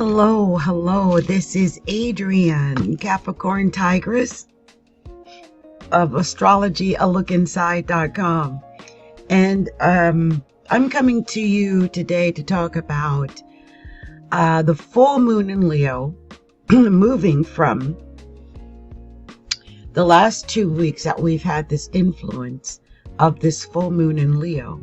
Hello. This is Adrienne, Capricorntigress of Astrology, alookinside.com. And I'm coming to you today to talk about the full moon in Leo, moving from the last 2 weeks that we've had this influence of this full moon in Leo.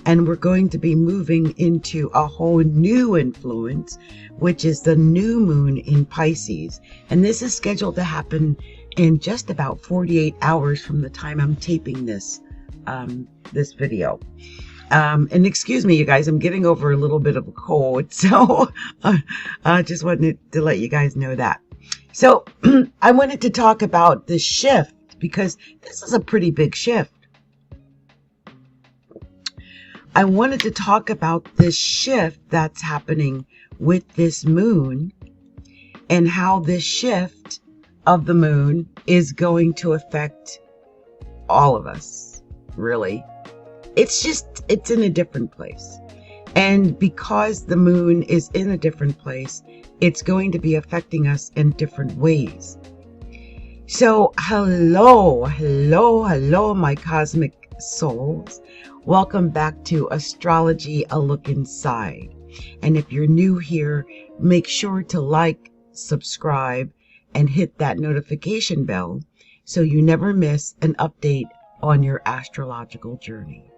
And we're going to be moving into a whole new influence, which is the new moon in Pisces. And this is scheduled to happen in just about 48 hours from the time I'm taping this this video. And excuse me, you guys, I'm getting over a little bit of a cold. So I just wanted to let you guys know that. So I wanted to talk about the shift because this is a pretty big shift. I wanted to talk about this shift that's happening with this moon and how this shift of the moon is going to affect all of us, really. It's in a different place. And because the moon is in a different place, it's going to be affecting us in different ways. So hello, my cosmic souls. Welcome back to Astrology, A Look Inside. And if you're new here, make sure to like, subscribe, and hit that notification bell so you never miss an update on your astrological journey.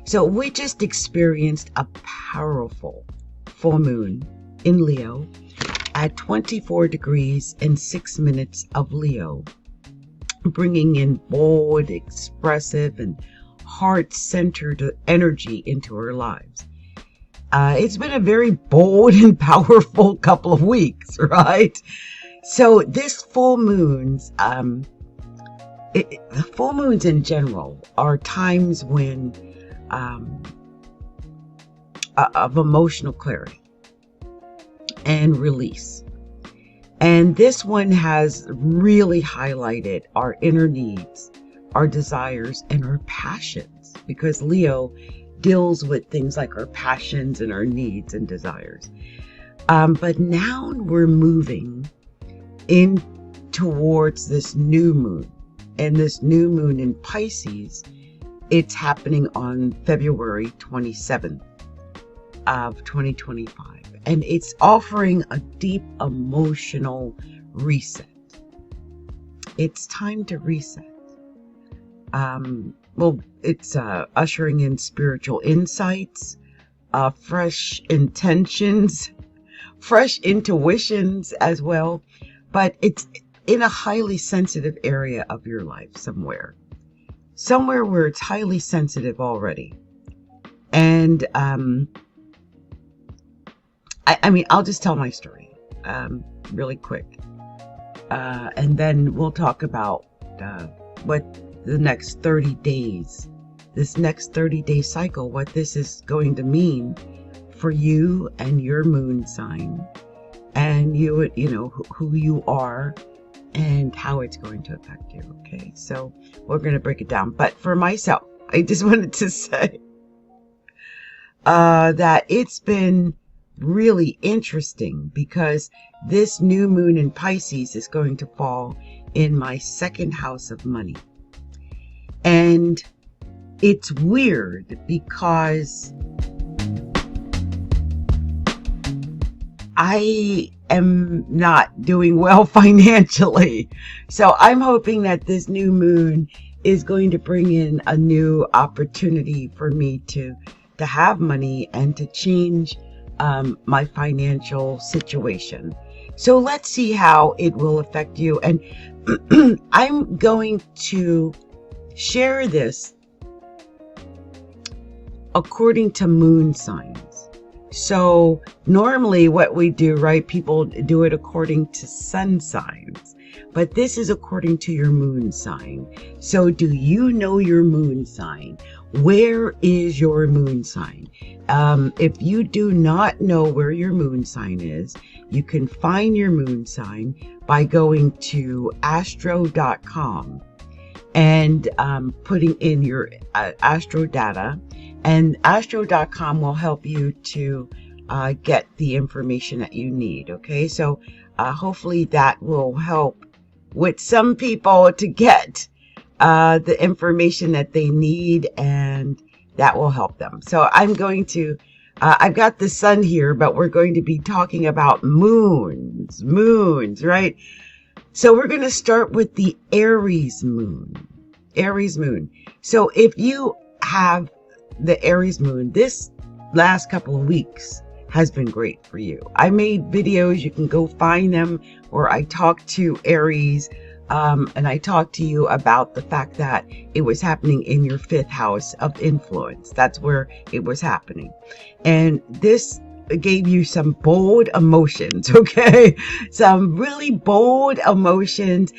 So we just experienced a powerful full moon in Leo at 24 degrees and 6 minutes of Leo, bringing in bold, expressive, and heart-centered energy into our lives. It's been a very bold and powerful couple of weeks, right? So this full moons, the full moons in general are times when of emotional clarity and release. And this one has really highlighted our inner needs, our desires, and our passions, because Leo deals with things like our passions and our needs and desires. But now we're moving in towards this new moon, and this new moon in Pisces, it's happening on February 27th of 2025, and it's offering a deep emotional reset. It's time to reset. It's ushering in spiritual insights, fresh intentions, fresh intuitions as well. But it's in a highly sensitive area of your life somewhere where it's highly sensitive already. And I'll just tell my story really quick. And then we'll talk about what the next 30 days, this next 30-day cycle, what this is going to mean for you and your moon sign, and you know who you are and how it's going to affect you. Okay, so we're going to break it down. But for myself, I just wanted to say that it's been really interesting because this new moon in Pisces is going to fall in my second house of money. And it's weird because I am not doing well financially. So I'm hoping that this new moon is going to bring in a new opportunity for me to have money and to change my financial situation. So let's see how it will affect you. And I'm going to share this according to moon signs. So normally what we do, right, people do it according to sun signs, but this is according to your moon sign. So do you know your moon sign? Where is your moon sign? If you do not know where your moon sign is, you can find your moon sign by going to astro.com and putting in your astro data, and astro.com will help you to get the information that you need. Okay, so hopefully that will help with some people to get the information that they need, and that will help them. So I'm going to, I've got the sun here, but we're going to be talking about moons, right? So we're going to start with the Aries moon. Aries moon. So if you have the Aries moon, this last couple of weeks has been great for you. I made videos, you can go find them, where I talked to Aries, and I talked to you about the fact that it was happening in your 5th house of influence. That's where it was happening. And this gave you some bold emotions, okay? Some really bold emotions,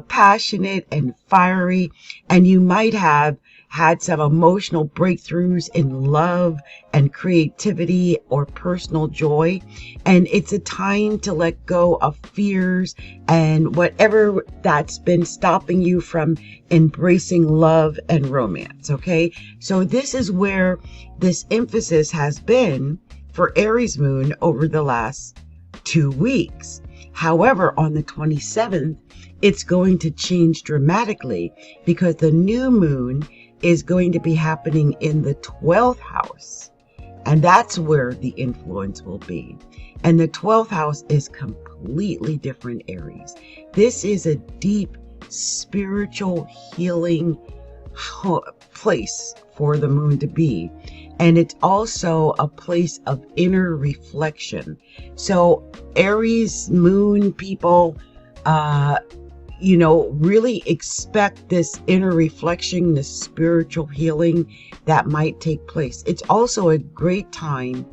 passionate and fiery, and you might have had some emotional breakthroughs in love and creativity or personal joy. And it's a time to let go of fears and whatever that's been stopping you from embracing love and romance, okay? So this is where this emphasis has been for Aries moon over the last 2 weeks. However, on the 27th, it's going to change dramatically because the new moon is going to be happening in the 12th house. And that's where the influence will be. And the 12th house is completely different, Aries. This is a deep spiritual healing place for the moon to be. And it's also a place of inner reflection. So Aries moon people, really expect this inner reflection, this spiritual healing that might take place. It's also a great time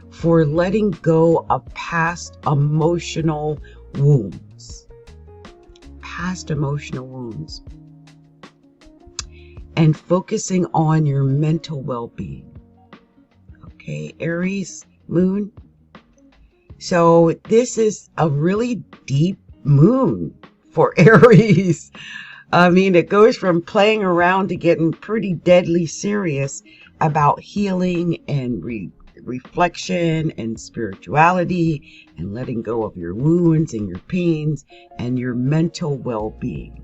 for letting go of past emotional wounds. And focusing on your mental well-being. Okay, Aries moon. So this is a really deep moon for Aries. I mean, it goes from playing around to getting pretty deadly serious about healing and reflection and spirituality and letting go of your wounds and your pains and your mental well-being.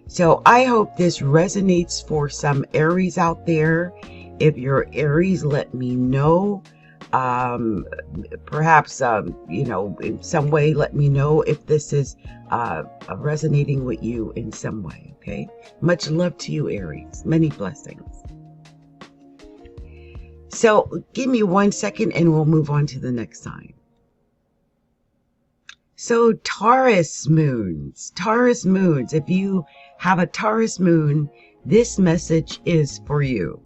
So I hope this resonates for some Aries out there. If you're Aries, let me know. Perhaps, in some way, let me know if this is resonating with you in some way, okay? Much love to you, Aries. Many blessings. So give me 1 second and we'll move on to the next sign. So Taurus moons. If you have a Taurus moon, this message is for you.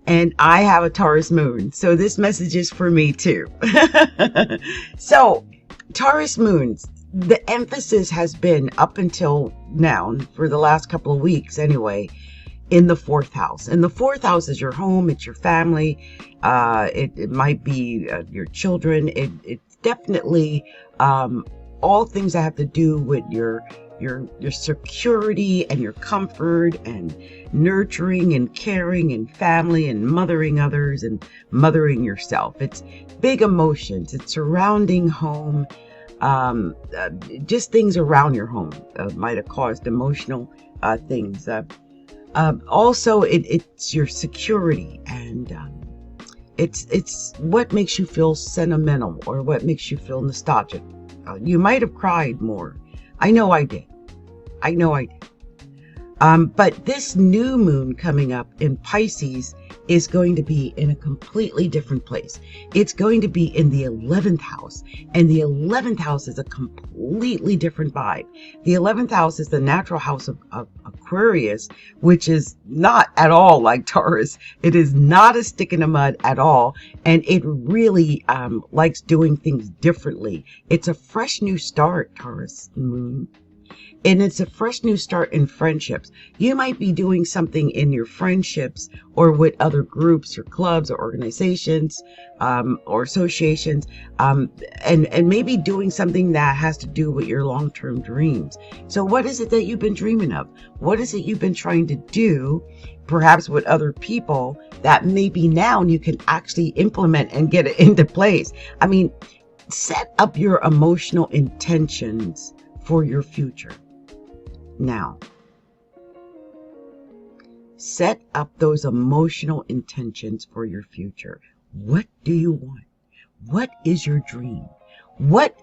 And I have a Taurus moon, so this message is for me too. So, Taurus moons, the emphasis has been up until now, for the last couple of weeks anyway, in the 4th house. And the 4th house is your home, it's your family, it might be your children. It's definitely all things that have to do with your security and your comfort and nurturing and caring and family and mothering others and mothering yourself. It's big emotions. It's surrounding home. Just things around your home might have caused emotional things. Also, it's your security, and it's what makes you feel sentimental or what makes you feel nostalgic. You might have cried more. I know I did. But this new moon coming up in Pisces is going to be in a completely different place. It's going to be in the 11th house. And the 11th house is a completely different vibe. The 11th house is the natural house of Aquarius, which is not at all like Taurus. It is not a stick in the mud at all. And it really likes doing things differently. It's a fresh new start, Taurus moon. And it's a fresh new start in friendships. You might be doing something in your friendships or with other groups or clubs or organizations or associations, and maybe doing something that has to do with your long-term dreams. So what is it that you've been dreaming of? What is it you've been trying to do, perhaps with other people, that maybe now you can actually implement and get it into place? I mean, set up your emotional intentions for your future. Now, set up those emotional intentions for your future. What do you want? What is your dream? What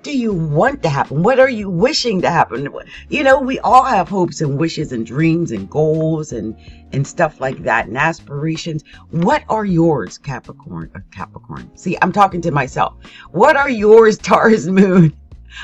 do you want to happen? What are you wishing to happen? You know, we all have hopes and wishes and dreams and goals and stuff like that, and aspirations. What are yours, Capricorn? See, I'm talking to myself. What are yours, Taurus moon?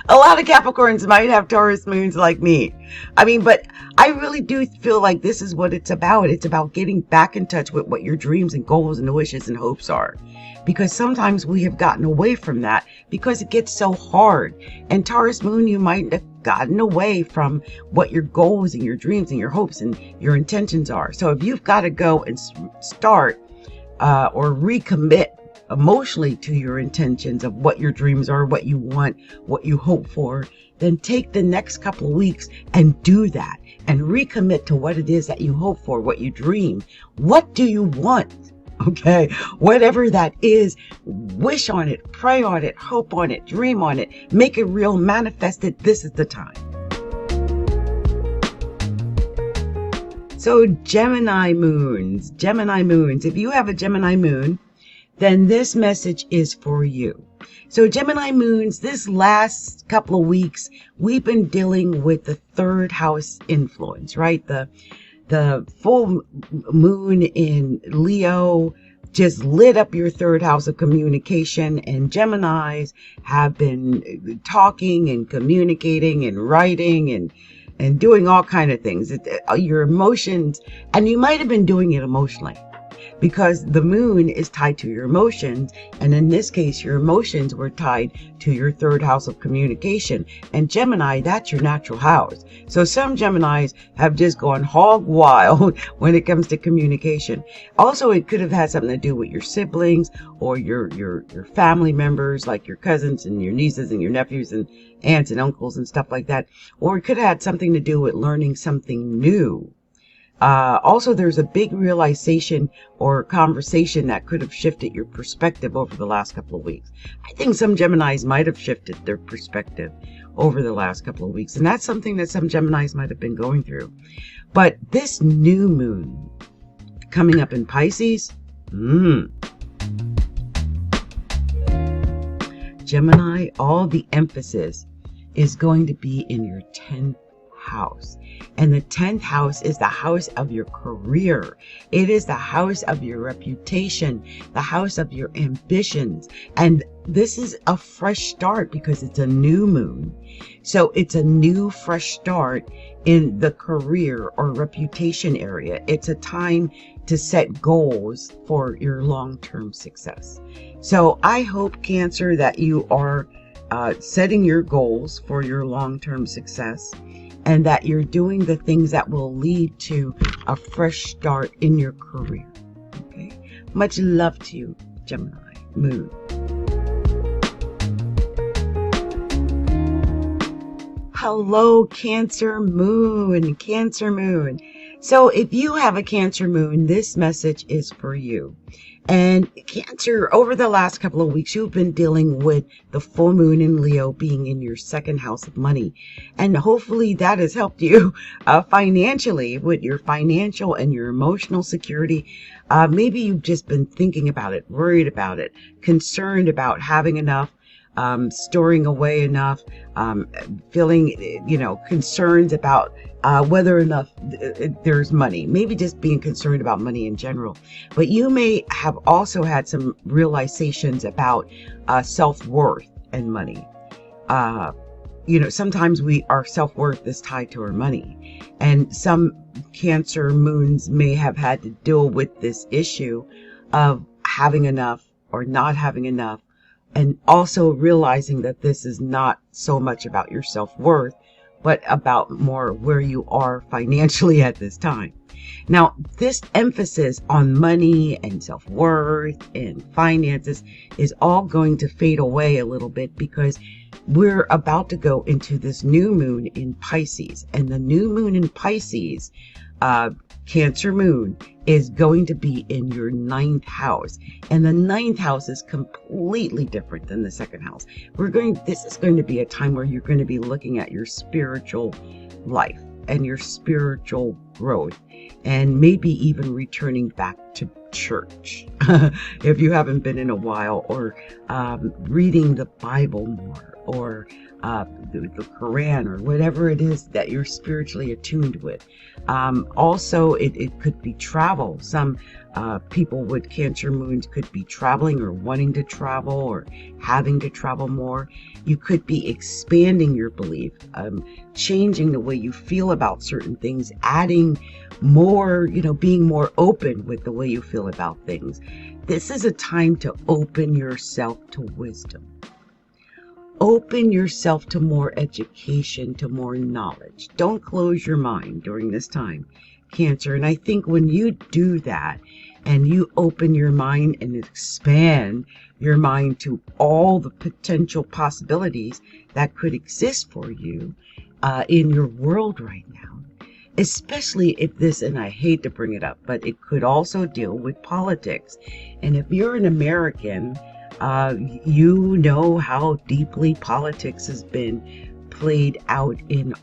A lot of Capricorns might have Taurus moons like me. I mean, but I really do feel like this is what it's about. It's about getting back in touch with what your dreams and goals and wishes and hopes are. Because sometimes we have gotten away from that because it gets so hard. And Taurus moon, you might have gotten away from what your goals and your dreams and your hopes and your intentions are. So if you've got to go and start or recommit emotionally to your intentions of what your dreams are, what you want, what you hope for, then take the next couple of weeks and do that and recommit to what it is that you hope for, what you dream. What do you want? Okay, whatever that is, wish on it, pray on it, hope on it, dream on it, make it real, manifest it. This is the time. So Gemini moons, if you have a Gemini moon, then this message is for you. So Gemini moons, this last couple of weeks, we've been dealing with the third house influence, right? The full moon in Leo just lit up your third house of communication, and Geminis have been talking and communicating and writing and doing all kind of things. Your emotions, and you might have been doing it emotionally, because the moon is tied to your emotions. And in this case, your emotions were tied to your third house of communication. And Gemini, that's your natural house. So some Geminis have just gone hog wild when it comes to communication. Also, it could have had something to do with your siblings or your family members, like your cousins and your nieces and your nephews and aunts and uncles and stuff like that. Or it could have had something to do with learning something new. Also, there's a big realization or conversation that could have shifted your perspective over the last couple of weeks. I think some Geminis might have shifted their perspective over the last couple of weeks. And that's something that some Geminis might have been going through. But this new moon coming up in Pisces, Gemini, all the emphasis is going to be in your 10th house. And the 10th house is the house of your career. It is the house of your reputation, the house of your ambitions. And this is a fresh start because it's a new moon. So it's a new, fresh start in the career or reputation area. It's a time to set goals for your long-term success. So I hope, Cancer, that you are setting your goals for your long-term success, and that you're doing the things that will lead to a fresh start in your career. Okay? Much love to you, Gemini moon. Hello, Cancer moon, Cancer moon. So if you have a Cancer moon, this message is for you. And Cancer, over the last couple of weeks, you've been dealing with the full moon in Leo being in your second house of money. And hopefully that has helped you financially with your financial and your emotional security. Maybe you've just been thinking about it, worried about it, concerned about having enough, storing away enough, feeling, concerns about whether or not there's money, maybe just being concerned about money in general. But you may have also had some realizations about self-worth and money. Sometimes our self-worth is tied to our money. And some Cancer moons may have had to deal with this issue of having enough or not having enough. And also realizing that this is not so much about your self-worth, but about more where you are financially at this time. Now, this emphasis on money and self-worth and finances is all going to fade away a little bit, because we're about to go into this new moon in Pisces. And the new moon in Pisces, Cancer moon, is going to be in your 9th house. And the 9th house is completely different than the 2nd house. This is going to be a time where you're going to be looking at your spiritual life and your spiritual growth, and maybe even returning back to church if you haven't been in a while, or reading the Bible more, or the Quran, or whatever it is that you're spiritually attuned with. Also, it could be travel. Some people with Cancer moons could be traveling, or wanting to travel, or having to travel more. You could be expanding your belief, changing the way you feel about certain things, adding more, being more open with the way you feel about things. This is a time to open yourself to wisdom. Open yourself to more education, to more knowledge. Don't close your mind during this time, Cancer. And I think when you do that, and you open your mind and expand your mind to all the potential possibilities that could exist for you in your world right now, especially if this, and I hate to bring it up, but it could also deal with politics. And if you're an American, you know how deeply politics has been played out in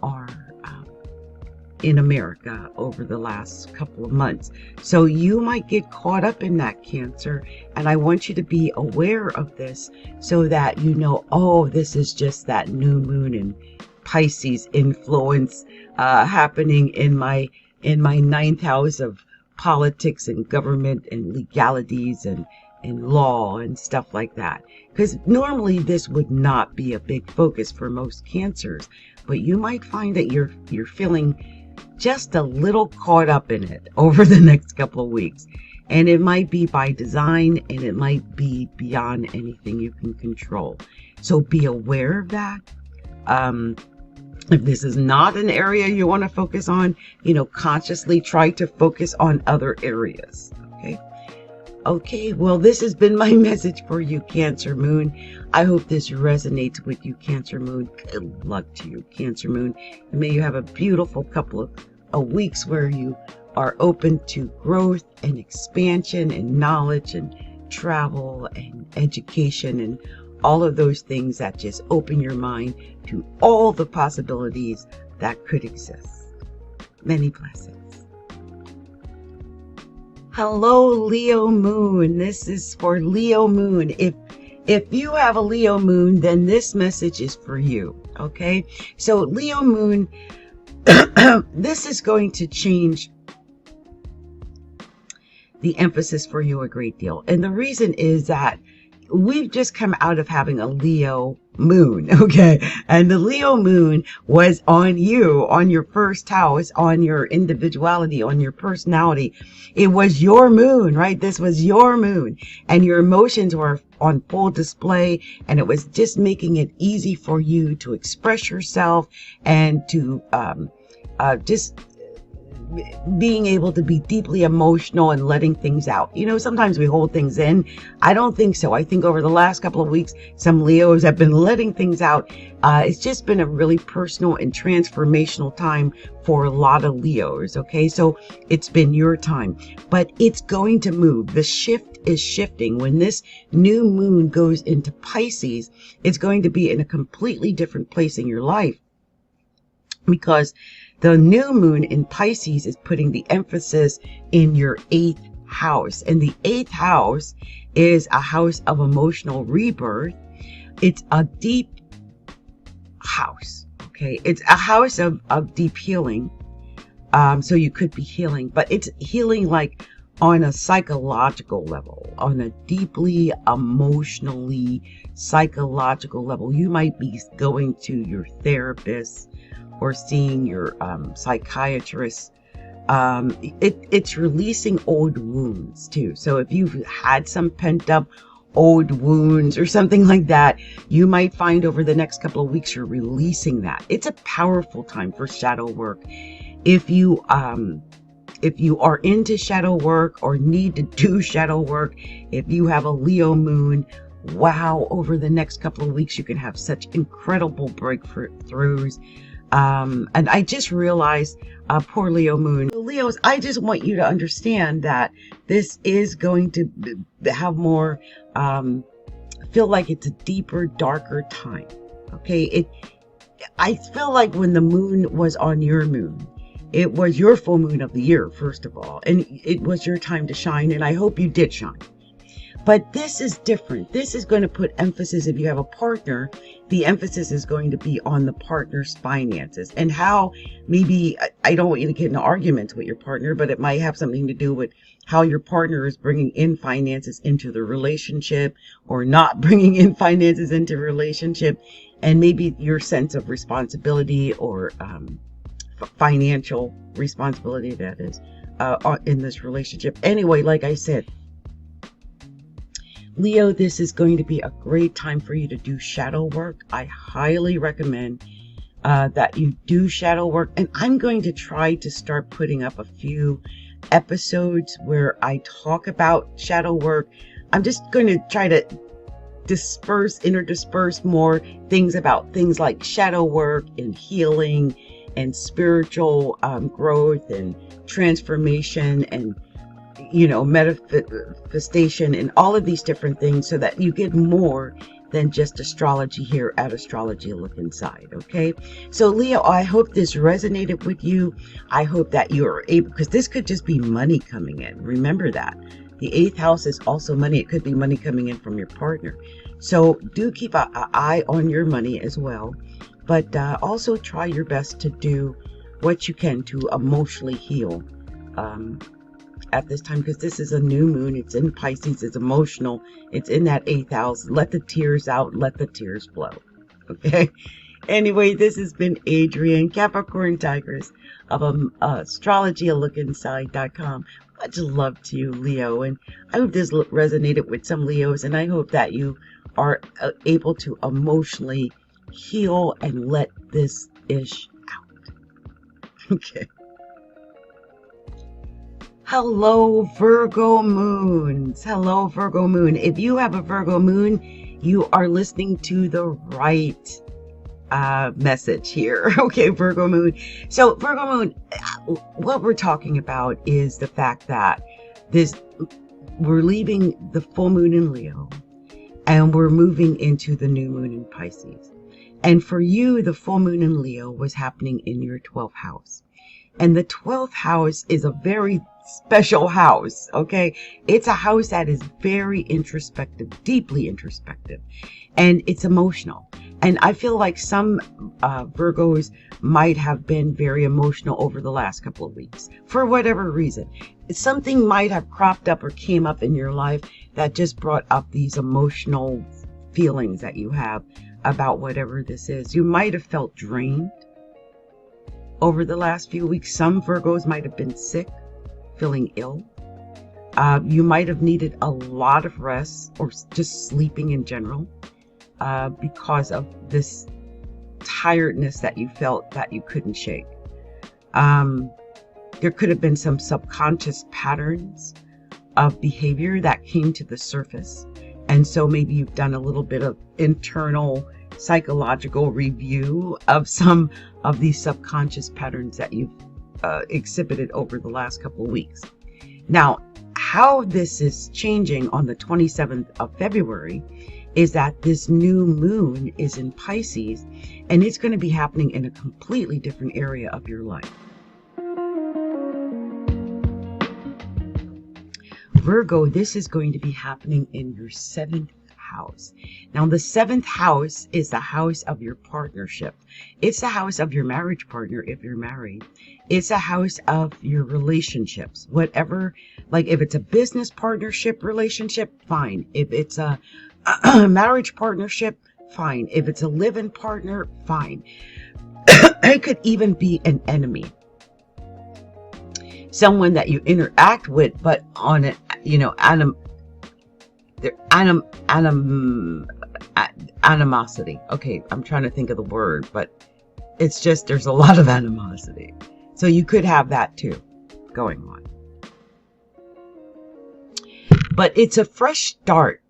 America over the last couple of months. So you might get caught up in that, Cancer, and I want you to be aware of this, so that you know, oh, this is just that new moon in Pisces influence happening in my 9th house of politics and government and legalities and law and stuff like that. Because normally this would not be a big focus for most Cancers, but you might find that you're feeling just a little caught up in it over the next couple of weeks. And it might be by design, and it might be beyond anything you can control. So be aware of that. If this is not an area you want to focus on, consciously try to focus on other areas. Okay, well, this has been my message for you, Cancer moon. I hope this resonates with you, Cancer moon. Good luck to you, Cancer moon. And may you have a beautiful couple of weeks where you are open to growth and expansion and knowledge and travel and education and all of those things that just open your mind to all the possibilities that could exist. Many blessings. Hello, Leo moon. This is for Leo moon. If you have a Leo moon, then this message is for you. Okay, so Leo moon, this is going to change the emphasis for you a great deal. And the reason is that we've just come out of having a Leo moon, okay? And the Leo moon was on you, on your first house, on your individuality, on your personality. It was your moon, right? This was your moon, and your emotions were on full display, and it was just making it easy for you to express yourself and to just being able to be deeply emotional and letting things out. Sometimes we hold things in. I don't think so. I think over the last couple of weeks, some Leos have been letting things out. It's just been a really personal and transformational time for a lot of Leos. Okay, so it's been your time, but it's going to move. The shift is shifting. When this new moon goes into Pisces, it's going to be in a completely different place in your life, because the new moon in Pisces is putting the emphasis in your 8th house. And the 8th house is a house of emotional rebirth. It's a deep house. Okay. It's a house of deep healing. So you could be healing, but it's healing like on a psychological level, on a deeply emotionally psychological level. You might be going to your therapist or seeing your psychiatrist. It's releasing old wounds too. So if you've had some pent up old wounds or something like that, you might find over the next couple of weeks you're releasing that. It's a powerful time for shadow work. If you are into shadow work or need to do shadow work, if you have a Leo moon, wow, over the next couple of weeks you can have such incredible breakthroughs. And I just realized, poor Leo moon. Leos, I just want you to understand that this is going to have more, feel like it's a deeper, darker time. Okay. I feel like when the moon was on your moon, it was your full moon of the year, first of all, and it was your time to shine. And I hope you did shine. But this is different. This is going to put emphasis, if you have a partner, the emphasis is going to be on the partner's finances and how maybe, I don't want you to get into arguments with your partner, but it might have something to do with how your partner is bringing in finances into the relationship or not bringing in finances into a relationship, and maybe your sense of responsibility or financial responsibility, that is, in this relationship. Anyway, like I said, Leo, this is going to be a great time for you to do shadow work. I highly recommend that you do shadow work. And I'm going to try to start putting up a few episodes where I talk about shadow work. I'm just going to try to interdisperse more things about things like shadow work and healing and spiritual growth and transformation and manifestation and all of these different things, so that you get more than just astrology here at Astrology Look Inside. Okay, so Leo, I hope this resonated with you. I hope that you are able, because this could just be money coming in. Remember that the 8th house is also money. It could be money coming in from your partner. So do keep an eye on your money as well, but also try your best to do what you can to emotionally heal at this time, because this is a new moon. It's in Pisces. It's emotional. It's in that 8th house. Let the tears out. Let the tears flow. Okay. Anyway, this has been Adrienne, Capricorntigress of astrologyalookinside.com. Much love to you, Leo, and I hope this resonated with some Leos, and I hope that you are able to emotionally heal and let this ish out. Okay. Hello, Virgo moons. Hello, Virgo moon. If you have a Virgo moon, you are listening to the right message here. Okay, Virgo moon. So Virgo moon, what we're talking about is the fact that we're leaving the full moon in Leo and we're moving into the new moon in Pisces. And for you, the full moon in Leo was happening in your 12th house. And the 12th house is a very special house, okay? It's a house that is very introspective, deeply introspective, and it's emotional. And I feel like some Virgos might have been very emotional over the last couple of weeks for whatever reason. Something might have cropped up or came up in your life that just brought up these emotional feelings that you have about whatever this is. You might have felt drained over the last few weeks. Some Virgos might have been sick, feeling ill. You might have needed a lot of rest or just sleeping in general because of this tiredness that you felt that you couldn't shake. There could have been some subconscious patterns of behavior that came to the surface. And so maybe you've done a little bit of internal psychological review of some of these subconscious patterns that you've exhibited over the last couple of weeks. Now, how this is changing on the 27th of February is that this new moon is in Pisces, and it's going to be happening in a completely different area of your life. Virgo, this is going to be happening in your 7th house. Now, the 7th house is the house of your partnership. It's the house of your marriage partner if you're married. It's a house of your relationships. Whatever, like if it's a business partnership relationship, fine. If it's a marriage partnership, fine. If it's a live-in partner, fine. It could even be an enemy. Someone that you interact with, but on a, animosity. Okay, I'm trying to think of the word, but it's just there's a lot of animosity. So you could have that too going on. But it's a fresh start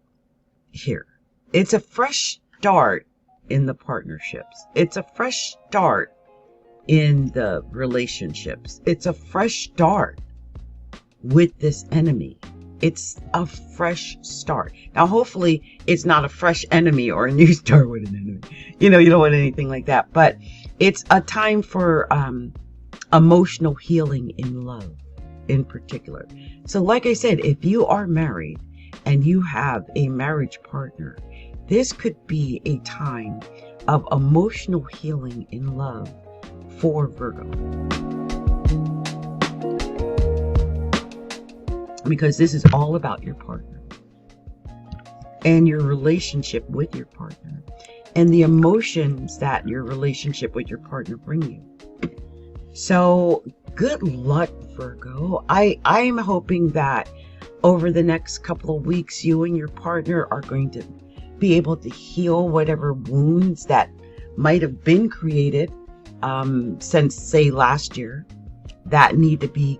here. It's a fresh start in the partnerships. It's a fresh start in the relationships. It's a fresh start with this enemy. It's a fresh start. Now, hopefully it's not a fresh enemy or a new start with an enemy. You know, you don't want anything like that. But it's a time for emotional healing in love in particular. So like I said, if you are married and you have a marriage partner, this could be a time of emotional healing in love for Virgo. Because this is all about your partner and your relationship with your partner and the emotions that your relationship with your partner bring you. So good luck, Virgo. I'm hoping that over the next couple of weeks, you and your partner are going to be able to heal whatever wounds that might have been created since, say, last year that need to be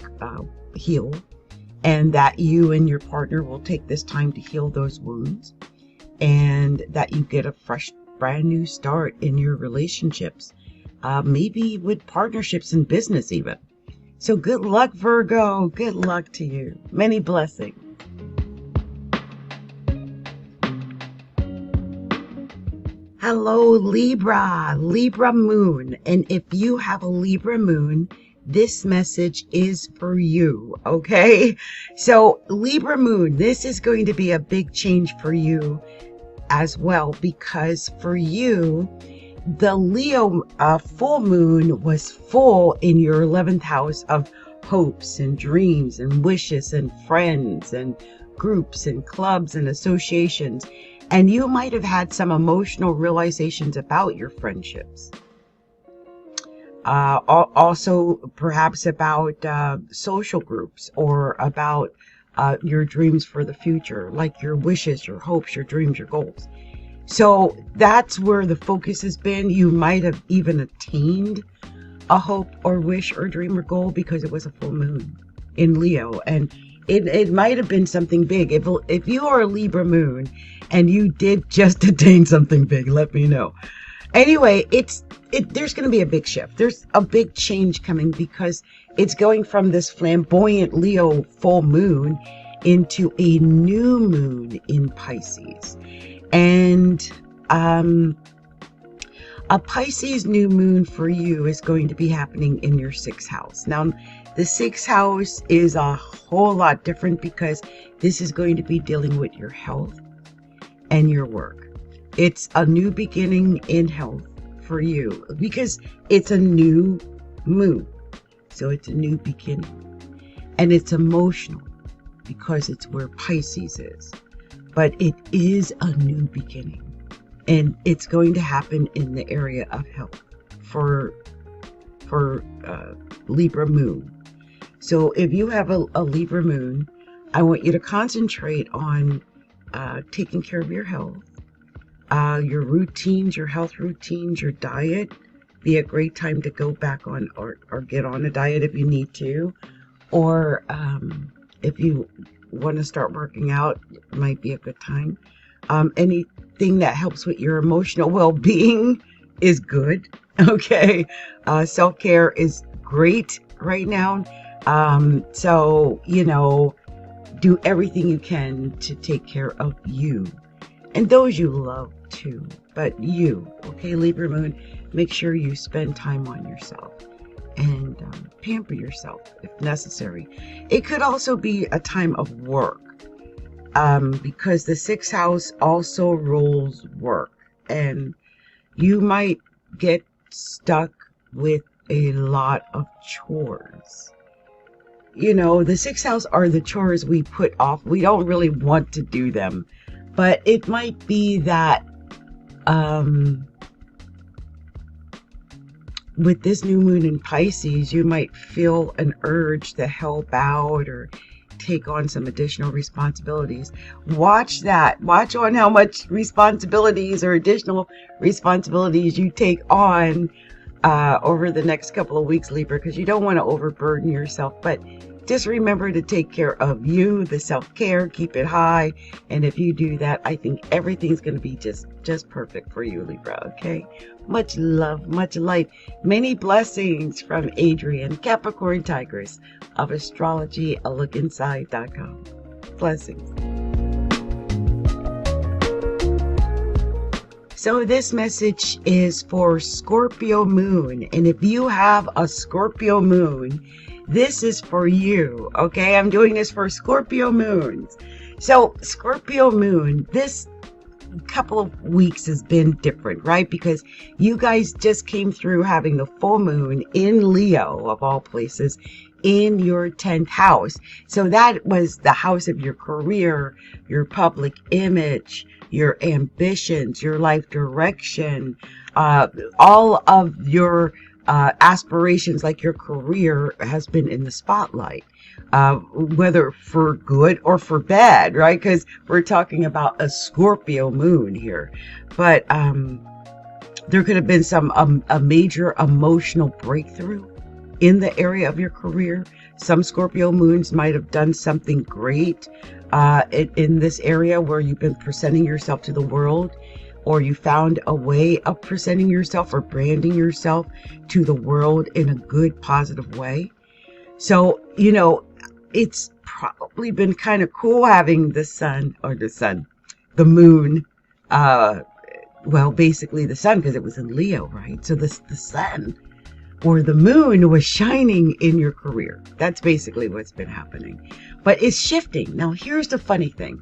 healed. And that you and your partner will take this time to heal those wounds, and that you get a fresh, brand new start in your relationships, maybe with partnerships in business even. So good luck, Virgo. Good luck to you. Many blessings. Hello, Libra. Libra moon. And if you have a Libra moon, this message is for you, okay? So Libra moon, this is going to be a big change for you as well, because for you, the Leo full moon was full in your 11th house of hopes and dreams and wishes and friends and groups and clubs and associations. And you might have had some emotional realizations about your friendships. Also perhaps about social groups or about your dreams for the future, like your wishes, your hopes, your dreams, your goals. So that's where the focus has been. You might have even attained a hope or wish or dream or goal because it was a full moon in Leo, and it might have been something big. If you are a Libra moon and you did just attain something big, let me know. Anyway, there's going to be a big shift. There's a big change coming because it's going from this flamboyant Leo full moon into a new moon in Pisces. And a Pisces new moon for you is going to be happening in your 6th house. Now, the 6th house is a whole lot different because this is going to be dealing with your health and your work. It's a new beginning in health for you because it's a new moon. So it's a new beginning. And it's emotional because it's where Pisces is. But it is a new beginning. And it's going to happen in the area of health for Libra moon. So if you have a Libra moon, I want you to concentrate on taking care of your health. Your routines, your health routines, your diet. Be a great time to go back on or get on a diet if you need to. Or if you want to start working out, it might be a good time. Anything that helps with your emotional well-being is good. Okay. Self-care is great right now. So, do everything you can to take care of you. And those you love too, but you, okay, Libra moon, make sure you spend time on yourself and pamper yourself if necessary. It could also be a time of work because the 6th house also rules work, and you might get stuck with a lot of chores. The 6th house are the chores we put off. We don't really want to do them. But it might be that with this new moon in Pisces, you might feel an urge to help out or take on some additional responsibilities. Watch that. Watch on how much responsibilities or additional responsibilities you take on over the next couple of weeks, Libra, because you don't want to overburden yourself. But just remember to take care of you, the self-care, keep it high. And if you do that, I think everything's going to be just perfect for you, Libra, okay? Much love, much light, many blessings from Adrienne, Capricorntigress of Astrology, alookinside.com. Blessings. So this message is for Scorpio moon. And if you have a Scorpio moon, this is for you, okay? I'm doing this for Scorpio moons. So Scorpio moon, this couple of weeks has been different, right? Because you guys just came through having the full moon in Leo, of all places, in your 10th house. So that was the house of your career, your public image, your ambitions, your life direction, all of your aspirations, like your career, has been in the spotlight, whether for good or for bad, right? Because we're talking about a Scorpio moon here. But there could have been a major emotional breakthrough in the area of your career. Some Scorpio moons might have done something great in this area where you've been presenting yourself to the world, or you found a way of presenting yourself or branding yourself to the world in a good, positive way. So, you know, it's probably been kind of cool having the moon, well, basically the sun, because it was in Leo, right? So the sun or the moon was shining in your career. That's basically what's been happening. But it's shifting. Now, here's the funny thing.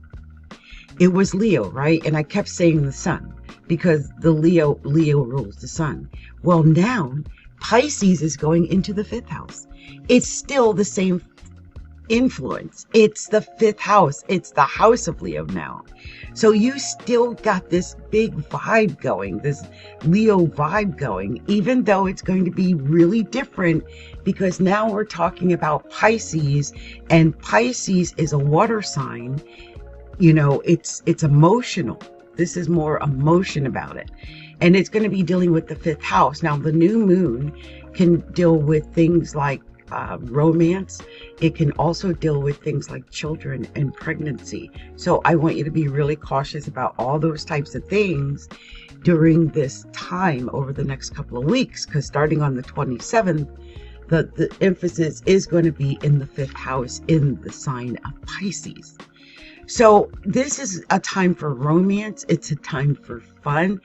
It was Leo, right? And I kept saying the sun because the Leo rules the sun. Well, now Pisces is going into the 5th house. It's still the same influence. It's the 5th house. It's the house of Leo now. So you still got this big vibe going, this Leo vibe going, even though it's going to be really different, because now we're talking about Pisces, and Pisces is a water sign. You know, it's emotional. This is more emotion about it. And it's going to be dealing with the 5th house. Now, the new moon can deal with things like romance. It can also deal with things like children and pregnancy. So I want you to be really cautious about all those types of things during this time over the next couple of weeks, because starting on the 27th, the emphasis is going to be in the 5th house in the sign of Pisces. So this is a time for romance. It's a time for fun.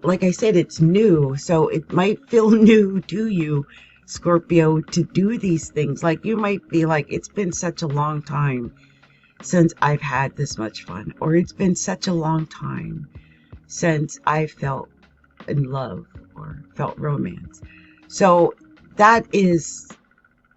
Like I said, it's new, so it might feel new to you, Scorpio, to do these things. Like, you might be like, it's been such a long time since I've had this much fun, or it's been such a long time since I felt in love or felt romance. So that is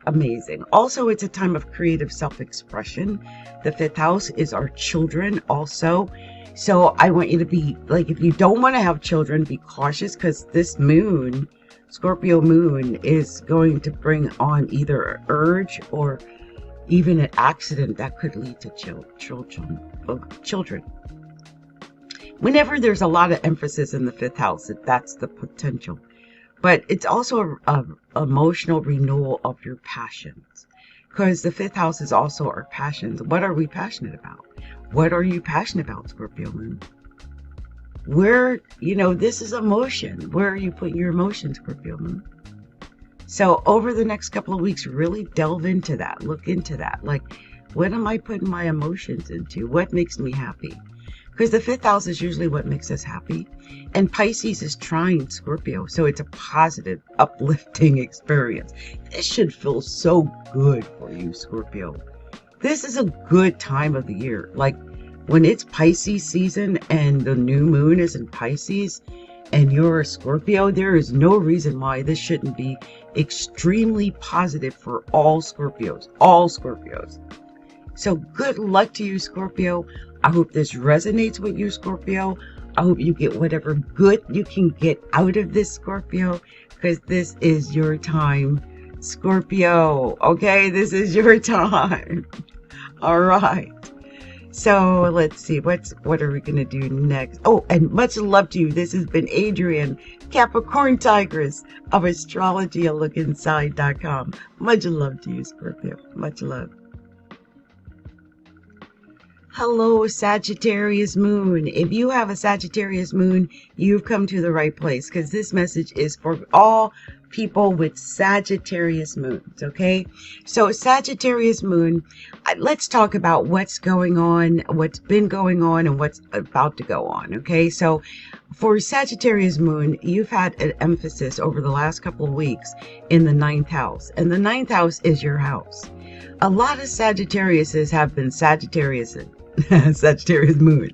amazing. Also, it's a time of creative self-expression. The 5th house is our children also. So I want you to be like, if you don't want to have children, be cautious, because this moon, Scorpio moon, is going to bring on either an urge or even an accident that could lead to children. Whenever there's a lot of emphasis in the 5th house, that's the potential. But it's also an emotional renewal of your passions, because the 5th house is also our passions. What are we passionate about? What are you passionate about, Scorpio moon? Where, you know, this is emotion. Where are you putting your emotions, Scorpio moon? So over the next couple of weeks, really delve into that. Look into that. Like, what am I putting my emotions into? What makes me happy? Because the 5th house is usually what makes us happy. And Pisces is trine Scorpio. So it's a positive, uplifting experience. This should feel so good for you, Scorpio. This is a good time of the year. Like, when it's Pisces season and the new moon is in Pisces and you're a Scorpio, there is no reason why this shouldn't be extremely positive for all Scorpios. All Scorpios. So good luck to you, Scorpio. I hope this resonates with you, Scorpio. I hope you get whatever good you can get out of this, Scorpio, because this is your time, Scorpio. Okay, this is your time. All right. So let's see, what are we going to do next? Oh, and much love to you. This has been Adrienne, Capricorntigress of astrologyalookinside.com. Much love to you, Scorpio. Much love. Hello, Sagittarius moon. If you have a Sagittarius moon, you've come to the right place, because this message is for all people with Sagittarius moons, okay? So Sagittarius moon, let's talk about what's going on, what's been going on, and what's about to go on, okay? So for Sagittarius moon, you've had an emphasis over the last couple of weeks in the 9th house, and the 9th house is your house. A lot of Sagittariuses have been Sagittarius moons.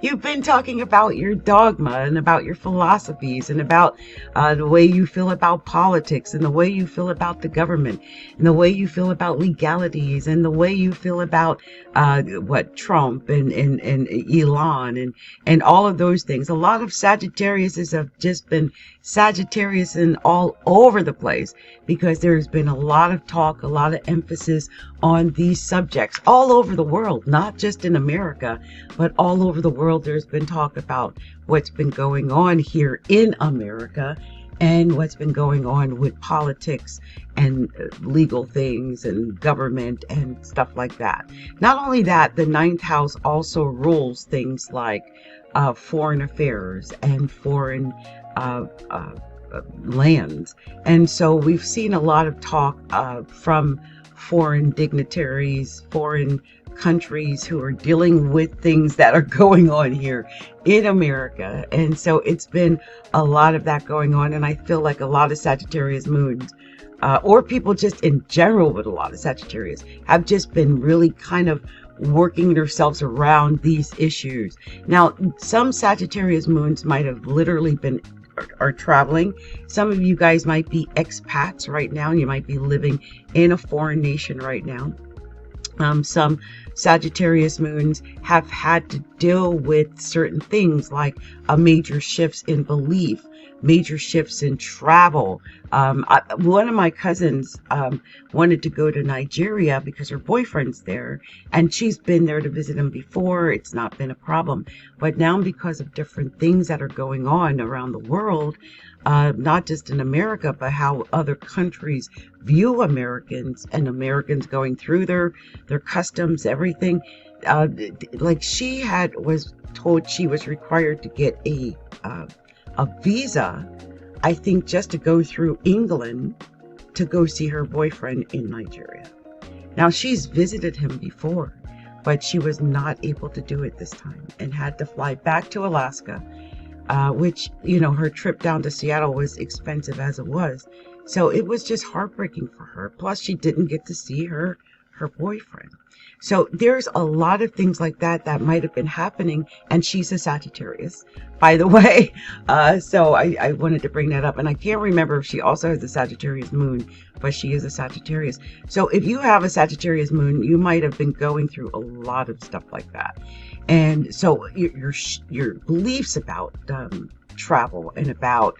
You've been talking about your dogma and about your philosophies and about the way you feel about politics and the way you feel about the government and the way you feel about legalities and the way you feel about Trump and Elon and all of those things. A lot of Sagittariuses have just been Sagittarius and all over the place because there's been a lot of talk, a lot of emphasis on these subjects all over the world, not just in America, but all over the world. There's been talk about what's been going on here in America and what's been going on with politics and legal things and government and stuff like that. Not only that, the 9th house also rules things like foreign affairs and foreign lands. And so we've seen a lot of talk from foreign dignitaries, foreign countries who are dealing with things that are going on here in America. And so it's been a lot of that going on. And I feel like a lot of Sagittarius moons, or people just in general with a lot of Sagittarius, have just been really kind of working themselves around these issues. Now, some Sagittarius moons might have literally been are traveling. Some of you guys might be expats right now. You might be living in a foreign nation right now. Some Sagittarius moons have had to deal with certain things like major shifts in belief, major shifts in travel. One of my cousins wanted to go to Nigeria because her boyfriend's there, and she's been there to visit him before. It's not been a problem. But now, because of different things that are going on around the world, not just in America, but how other countries view Americans and Americans going through their customs, everything. Like she was told she was required to get a visa, I think, just to go through England to go see her boyfriend in Nigeria. Now, she's visited him before, but she was not able to do it this time and had to fly back to Alaska, which, you know, her trip down to Seattle was expensive as it was. So it was just heartbreaking for her. Plus, she didn't get to see her boyfriend. So there's a lot of things like that that might have been happening. And she's a Sagittarius, by the way. So I wanted to bring that up. And I can't remember if she also has a Sagittarius moon, but she is a Sagittarius. So if you have a Sagittarius moon, you might have been going through a lot of stuff like that. And so your beliefs about travel and about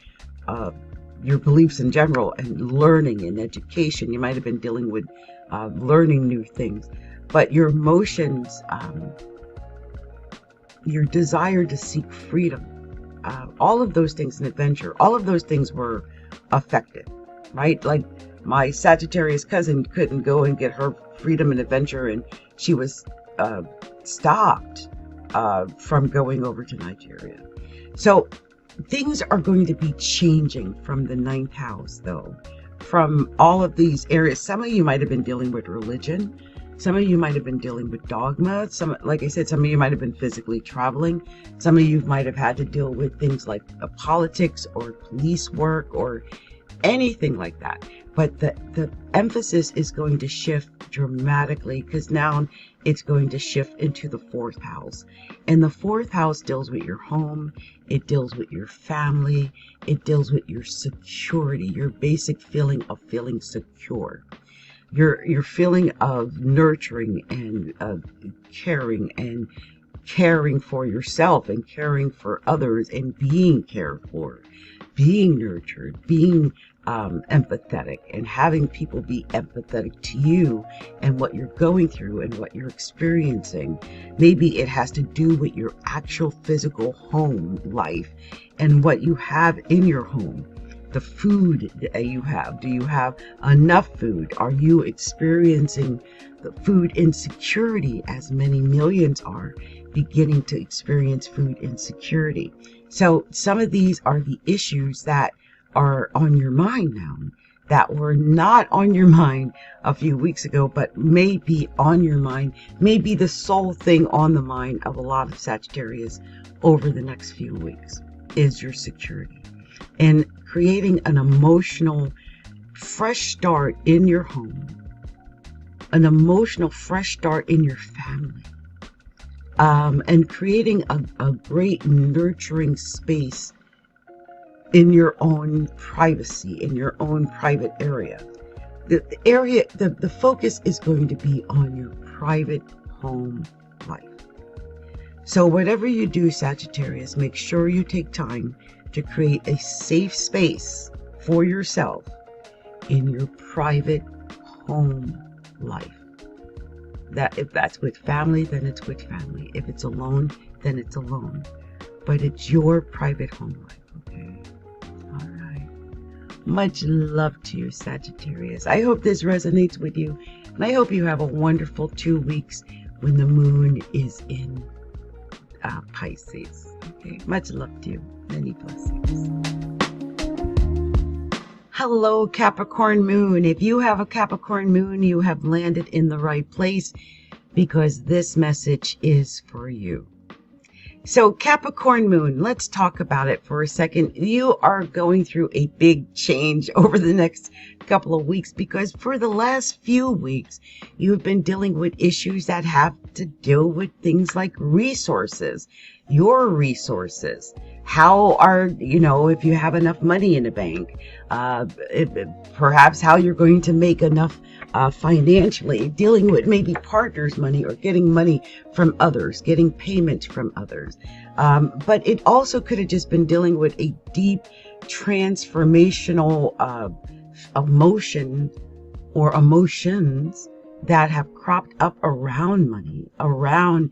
your beliefs in general and learning and education, you might have been dealing with learning new things. But your emotions, your desire to seek freedom, all of those things, and adventure, all of those things were affected, right? Like my Sagittarius cousin couldn't go and get her freedom and adventure, and she was stopped from going over to Nigeria. So things are going to be changing from the 9th house, though, from all of these areas. Some of you might have been dealing with religion. Some of you might have been dealing with dogma. Some, like I said, some of you might have been physically traveling. Some of you might have had to deal with things like politics or police work or anything like that. But the emphasis is going to shift dramatically, because now it's going to shift into the 4th house. And the 4th house deals with your home. It deals with your family. It deals with your security, your basic feeling of feeling secure. Your feeling of nurturing and caring for yourself and caring for others and being cared for, being nurtured, being empathetic, and having people be empathetic to you and what you're going through and what you're experiencing. Maybe it has to do with your actual physical home life and what you have in your home. The food that you have. Do you have enough food? Are you experiencing the food insecurity, as many millions are beginning to experience food insecurity? So some of these are the issues that are on your mind now, that were not on your mind a few weeks ago, but may be on your mind, may be the sole thing on the mind of a lot of Sagittarius over the next few weeks, is your security. And creating an emotional fresh start in your home, an emotional fresh start in your family, and creating a great nurturing space in your own privacy, in your own private area. The focus is going to be on your private home life. So whatever you do, Sagittarius, make sure you take time to create a safe space for yourself in your private home life. That if that's with family, then it's with family. If it's alone, then it's alone. But it's your private home life, okay? All right. Much love to you, Sagittarius. I hope this resonates with you, and I hope you have a wonderful 2 weeks when the moon is in Pisces. Okay. Much love to you. Many blessings. Hello, Capricorn moon. If you have a Capricorn moon, you have landed in the right place, because this message is for you. So Capricorn moon, let's talk about it for a second. You are going through a big change over the next couple of weeks, because for the last few weeks, you've been dealing with issues that have to deal with things like resources, your resources. How are, if you have enough money in the bank, perhaps how you're going to make enough financially, dealing with maybe partners' money or getting money from others, getting payments from others. But it also could have just been dealing with a deep transformational emotion or emotions that have cropped up around money, around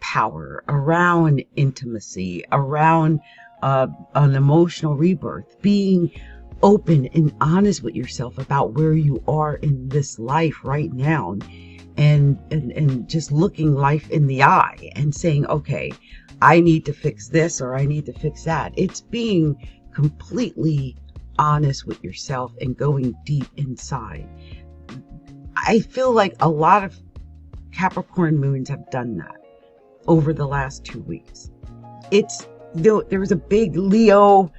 power, around intimacy, around an emotional rebirth, being open and honest with yourself about where you are in this life right now, and just looking life in the eye and saying, okay, I need to fix this or I need to fix that. It's being completely honest with yourself and going deep inside. I feel like a lot of Capricorn moons have done that over the last 2 weeks. There was a big Leo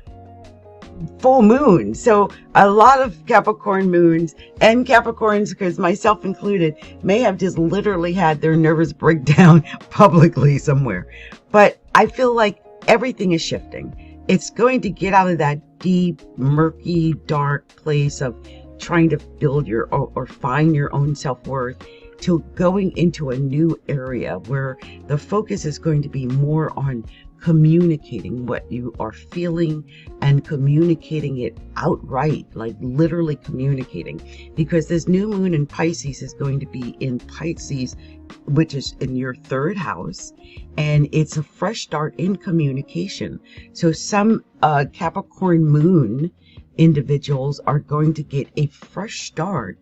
full moon, so a lot of Capricorn moons and Capricorns, because myself included, may have just literally had their nervous breakdown publicly somewhere. But I feel like everything is shifting. It's going to get out of that deep, murky, dark place of trying to build your or find your own self-worth, to going into a new area where the focus is going to be more on communicating what you are feeling and communicating it outright, like literally communicating, because this new moon in Pisces is going to be in Pisces, which is in your 3rd house, and it's a fresh start in communication. So some Capricorn moon individuals are going to get a fresh start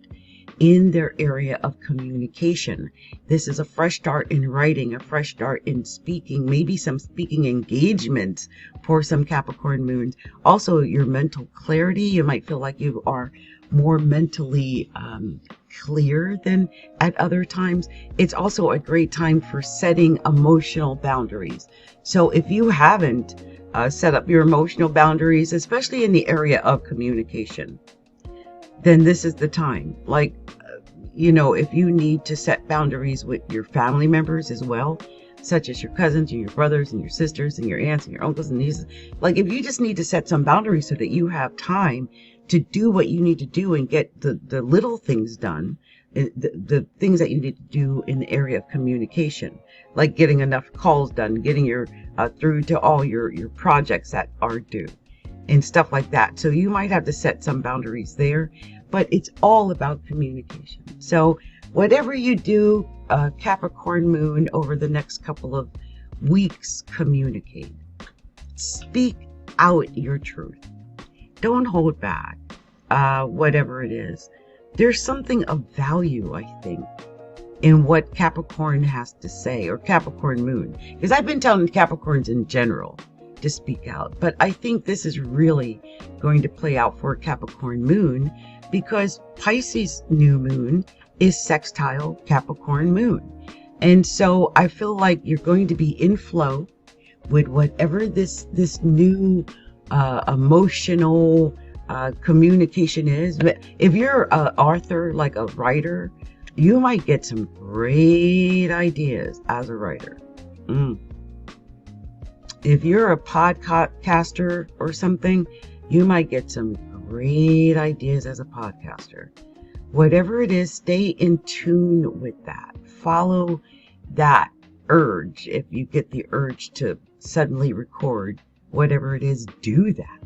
in their area of communication. This is a fresh start in writing, a fresh start in speaking, maybe some speaking engagements for some Capricorn moons. Also, your mental clarity. You might feel like you are more mentally clear than at other times. It's also a great time for setting emotional boundaries. So if you haven't set up your emotional boundaries, especially in the area of communication, then this is the time. Like, if you need to set boundaries with your family members as well, such as your cousins and your brothers and your sisters and your aunts and your uncles and nieces, like if you just need to set some boundaries so that you have time to do what you need to do and get the little things done, the things that you need to do in the area of communication, like getting enough calls done, getting your through to all your projects that are due. and stuff like that. So you might have to set some boundaries there, but it's all about communication. So whatever you do, Capricorn moon, over the next couple of weeks, communicate. Speak out your truth. Don't hold back, whatever it is. There's something of value, I think, in what Capricorn has to say, or Capricorn moon. Because I've been telling Capricorns in general to speak out. But I think this is really going to play out for Capricorn moon, because Pisces new moon is sextile Capricorn moon. And so I feel like you're going to be in flow with whatever this new emotional communication is. But if you're an author, like a writer, you might get some great ideas as a writer. If you're a podcaster or something, you might get some great ideas as a podcaster. Whatever it is, stay in tune with that. Follow that urge. If you get the urge to suddenly record, whatever it is, do that.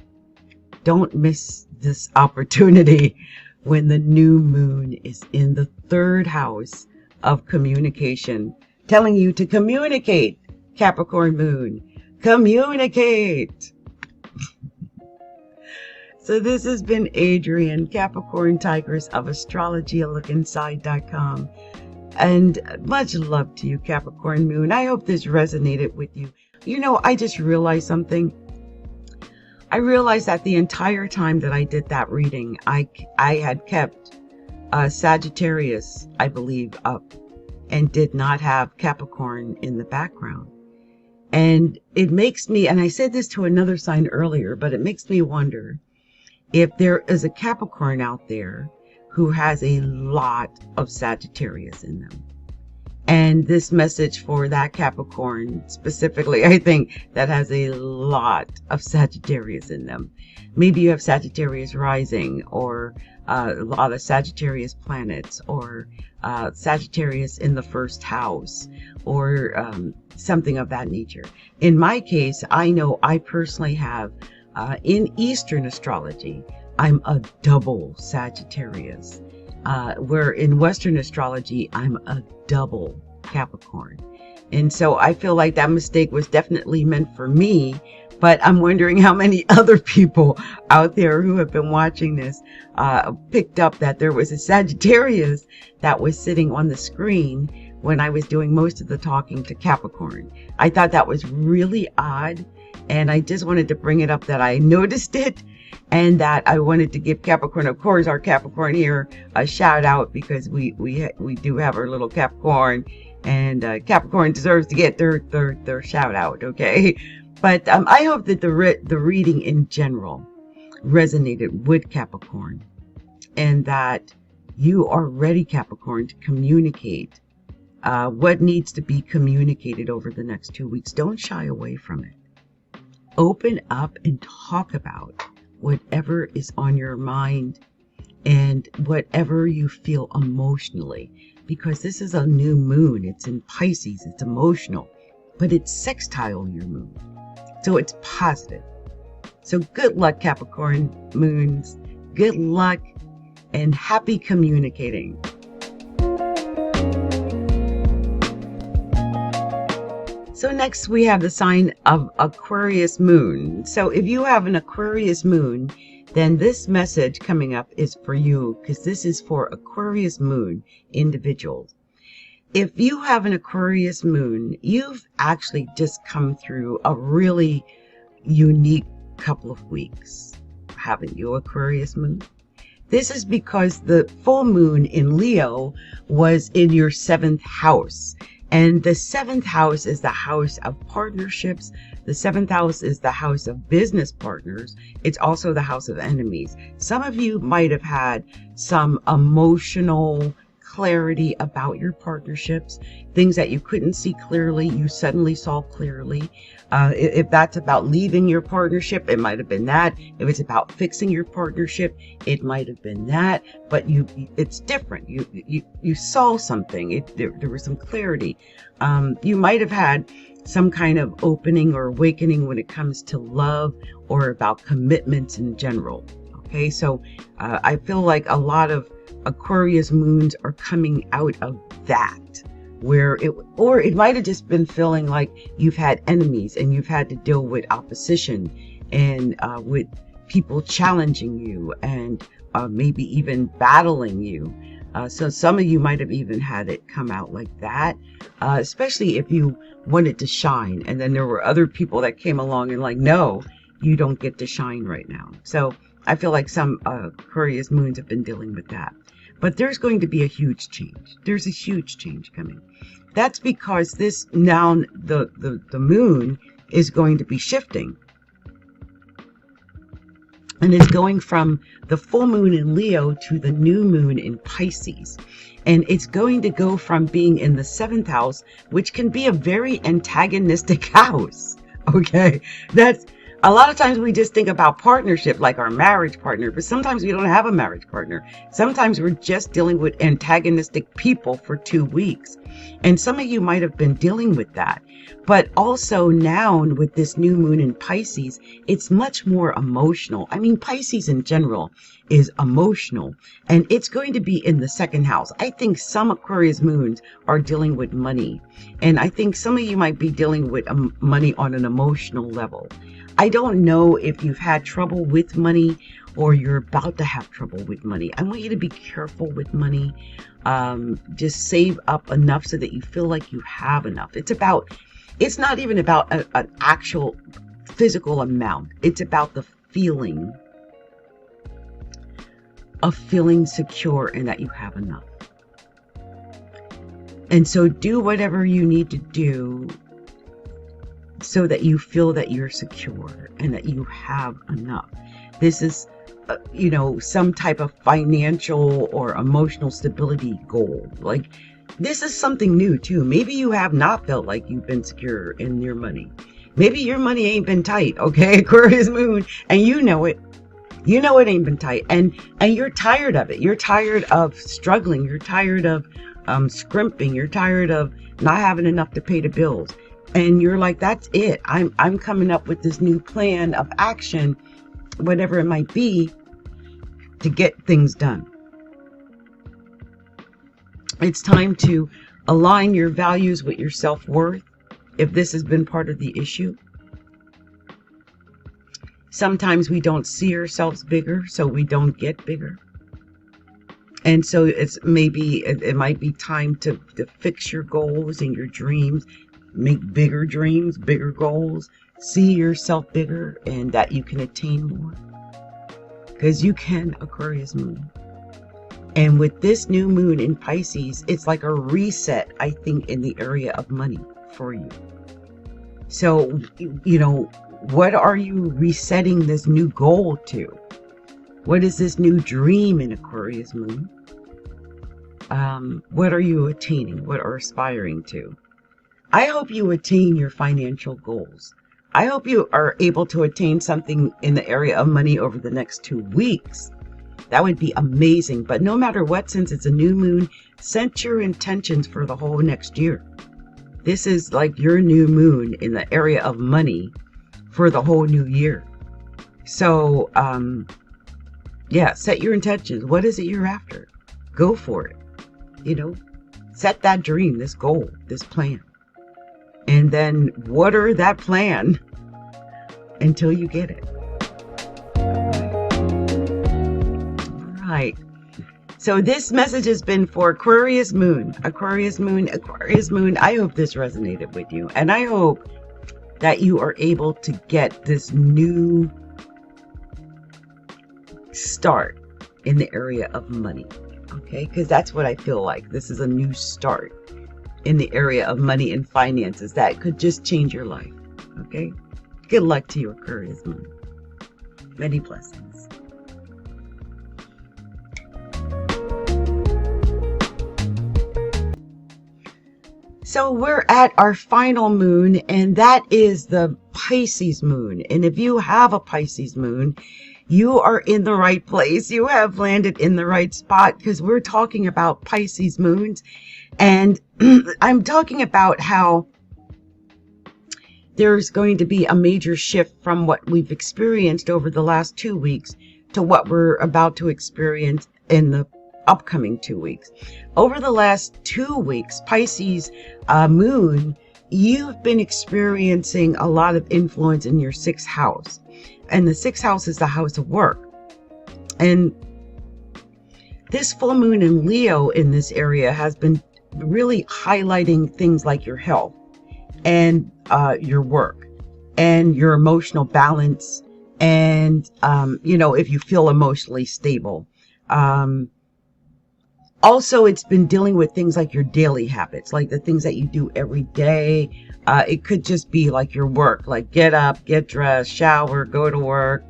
Don't miss this opportunity when the new moon is in the 3rd house of communication, telling you to communicate, Capricorn moon. Communicate. So this has been Adrienne, Capricorntigress of astrologyalookinside.com. And much love to you, Capricorn moon. I hope this resonated with you. You know, I just realized something. I realized that the entire time that I did that reading, I had kept Sagittarius, I believe, up and did not have Capricorn in the background. And it makes me, and I said this to another sign earlier, but it makes me wonder if there is a Capricorn out there who has a lot of Sagittarius in them. And this message for that Capricorn specifically, I think, that has a lot of Sagittarius in them. Maybe you have Sagittarius rising, or a lot of Sagittarius planets, or Sagittarius in the 1st house, or something of that nature. In my case, I know I personally have, in Eastern astrology, I'm a double Sagittarius. Where in Western astrology, I'm a double Capricorn. And so I feel like that mistake was definitely meant for me, but I'm wondering how many other people out there who have been watching this picked up that there was a Sagittarius that was sitting on the screen when I was doing most of the talking to Capricorn. I thought that was really odd, and I just wanted to bring it up that I noticed it, and that I wanted to give Capricorn, of course, our Capricorn here, a shout out, because we do have our little Capricorn, and Capricorn deserves to get their shout out, okay? But I hope that the reading in general resonated with Capricorn, and that you are ready, Capricorn, to communicate what needs to be communicated over the next 2 weeks. Don't shy away from it. Open up and talk about whatever is on your mind and whatever you feel emotionally, because this is a new moon. It's in Pisces. It's emotional, but it's sextile your moon, so it's positive. So good luck, Capricorn moons. Good luck and happy communicating. So next we have the sign of Aquarius moon. So if you have an Aquarius moon, then this message coming up is for you, because this is for Aquarius moon individuals. If you have an Aquarius moon, you've actually just come through a really unique couple of weeks, haven't you, Aquarius moon? This is because the full moon in Leo was in your 7th house. And the 7th house is the house of partnerships. The 7th house is the house of business partners. It's also the house of enemies. Some of you might have had some emotional clarity about your partnerships, things that you couldn't see clearly, you suddenly saw clearly. If that's about leaving your partnership, it might have been that. If it's about fixing your partnership, it might have been that. But it's different. You saw something. There was some clarity. You might have had some kind of opening or awakening when it comes to love or about commitments in general. Okay, so I feel like a lot of Aquarius moons are coming out of that, where it might have just been feeling like you've had enemies and you've had to deal with opposition and with people challenging you and maybe even battling you. So some of you might have even had it come out like that, especially if you wanted to shine. And then there were other people that came along and like, no, you don't get to shine right now. So I feel like some Aquarius moons have been dealing with that. But there's going to be a huge change. There's a huge change coming. That's because this now, the moon is going to be shifting. And it's going from the full moon in Leo to the new moon in Pisces. And it's going to go from being in the 7th house, which can be a very antagonistic house. Okay, that's a lot of times we just think about partnership like our marriage partner, but sometimes we don't have a marriage partner. Sometimes we're just dealing with antagonistic people for 2 weeks. And some of you might have been dealing with that. But also now with this new moon in Pisces, it's much more emotional. I mean, Pisces in general is emotional, and it's going to be in the 2nd house. I think some Aquarius moons are dealing with money, and I think some of you might be dealing with money on an emotional level. I don't know if you've had trouble with money or you're about to have trouble with money. I want you to be careful with money. Just save up enough so that you feel like you have enough. It's not even about an actual physical amount. It's about the feeling of feeling secure and that you have enough. And so do whatever you need to do so that you feel that you're secure and that you have enough. This is, some type of financial or emotional stability goal. Like, this is something new too. Maybe you have not felt like you've been secure in your money. Maybe your money ain't been tight, okay? Aquarius moon, and you know it. You know it ain't been tight, and you're tired of it. You're tired of struggling. You're tired of scrimping. You're tired of not having enough to pay the bills. And you're like, that's it. I'm coming up with this new plan of action, whatever it might be, to get things done. It's time to align your values with your self-worth, if this has been part of the issue. Sometimes we don't see ourselves bigger, so we don't get bigger. And so it might be time to fix your goals and your dreams. Make bigger dreams, bigger goals. See yourself bigger and that you can attain more. Because you can, Aquarius moon. And with this new moon in Pisces, it's like a reset, I think, in the area of money for you. So, what are you resetting this new goal to? What is this new dream in Aquarius moon? What are you attaining? What are aspiring to? I hope you attain your financial goals. I hope you are able to attain something in the area of money over the next 2 weeks. That would be amazing. But no matter what, since it's a new moon, set your intentions for the whole next year. This is like your new moon in the area of money for the whole new year. So, set your intentions. What is it you're after? Go for it. Set that dream, this goal, this plan. And then water that plan until you get it. Right. So this message has been for Aquarius moon. Aquarius moon, Aquarius moon. I hope this resonated with you. And I hope that you are able to get this new start in the area of money. Okay? Because that's what I feel like. This is a new start in the area of money and finances that could just change your life. Okay? Good luck to you, Aquarius moon. Many blessings. So we're at our final moon, and that is the Pisces moon. And if you have a Pisces moon, you are in the right place. You have landed in the right spot, because we're talking about Pisces moons. And I'm talking about how there's going to be a major shift from what we've experienced over the last 2 weeks to what we're about to experience in the upcoming 2 weeks. Over the last 2 weeks, Pisces moon, you've been experiencing a lot of influence in your 6th house. And the 6th house is the house of work. And this full moon in Leo in this area has been really highlighting things like your health and your work and your emotional balance. And, you know, if you feel emotionally stable. Also, it's been dealing with things like your daily habits, like the things that you do every day. It could just be like your work, like get up, get dressed, shower, go to work,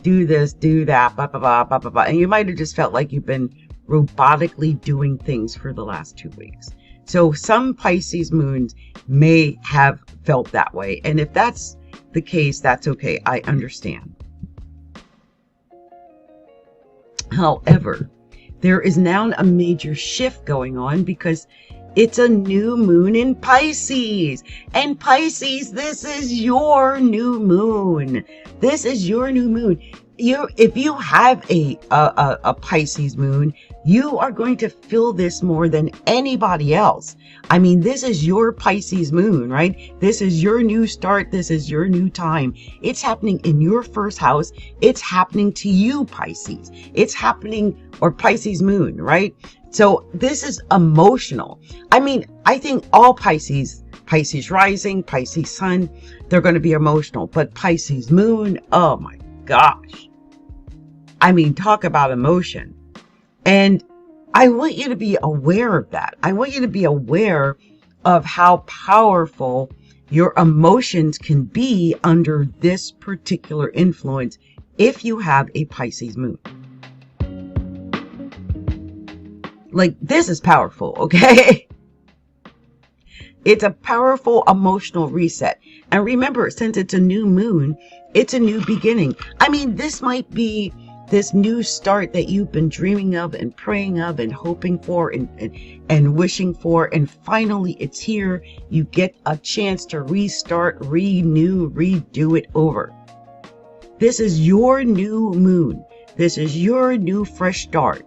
do this, do that, blah, blah, blah, blah, blah, blah. And you might have just felt like you've been robotically doing things for the last 2 weeks. So some Pisces moons may have felt that way. And if that's the case, that's okay. I understand. However, there is now a major shift going on because it's a new moon in Pisces. And Pisces, this is your new moon. This is your new moon. If you have a Pisces moon, you are going to feel this more than anybody else. I mean, this is your Pisces moon, right? This is your new start. This is your new time. It's happening in your 1st house. It's happening to you, Pisces. It's happening, or Pisces moon, right? So this is emotional. I mean, I think all Pisces rising, Pisces sun, they're going to be emotional. But Pisces moon, oh my gosh. I mean, talk about emotion. And I want you to be aware of that. I want you to be aware of how powerful your emotions can be under this particular influence if you have a Pisces moon. Like, this is powerful, okay? It's a powerful emotional reset. And remember, since it's a new moon, it's a new beginning. I mean, this might be this new start that you've been dreaming of and praying of and hoping for and wishing for. And finally, it's here. You get a chance to restart, renew, redo it over. This is your new moon. This is your new fresh start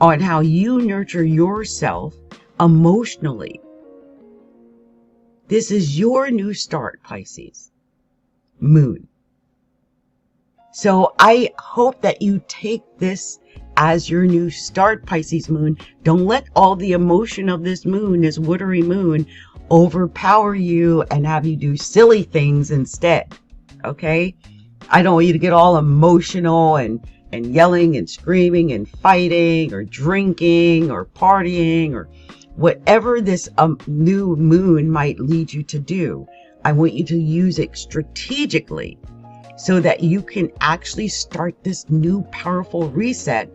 on how you nurture yourself emotionally. This is your new start, Pisces moon. So I hope that you take this as your new start, Pisces moon. Don't let all the emotion of this moon, this watery moon, overpower you and have you do silly things instead. Okay? I don't want you to get all emotional and yelling and screaming and fighting or drinking or partying or whatever this new moon might lead you to do. I want you to use it strategically so that you can actually start this new powerful reset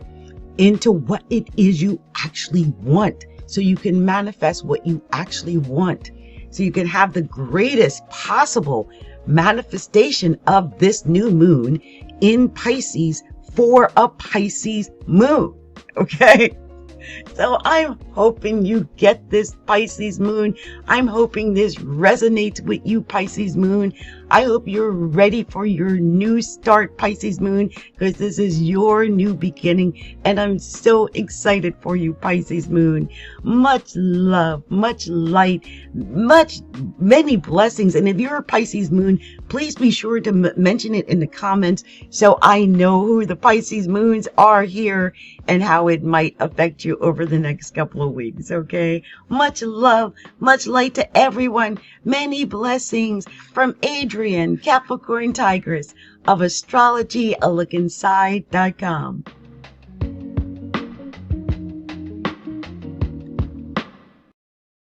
into what it is you actually want. So you can manifest what you actually want. So you can have the greatest possible manifestation of this new moon in Pisces for a Pisces moon. Okay? So I'm hoping you get this, Pisces moon. I'm hoping this resonates with you, Pisces moon. I hope you're ready for your new start, Pisces moon, because this is your new beginning. And I'm so excited for you, Pisces moon. Much love, much light, many blessings. And if you're a Pisces moon, please be sure to mention it in the comments so I know who the Pisces moons are here and how it might affect you over the next couple of weeks, okay? Much love, much light to everyone. Many blessings from Adrienne, Capricorntigress of Astrology, a look inside.com.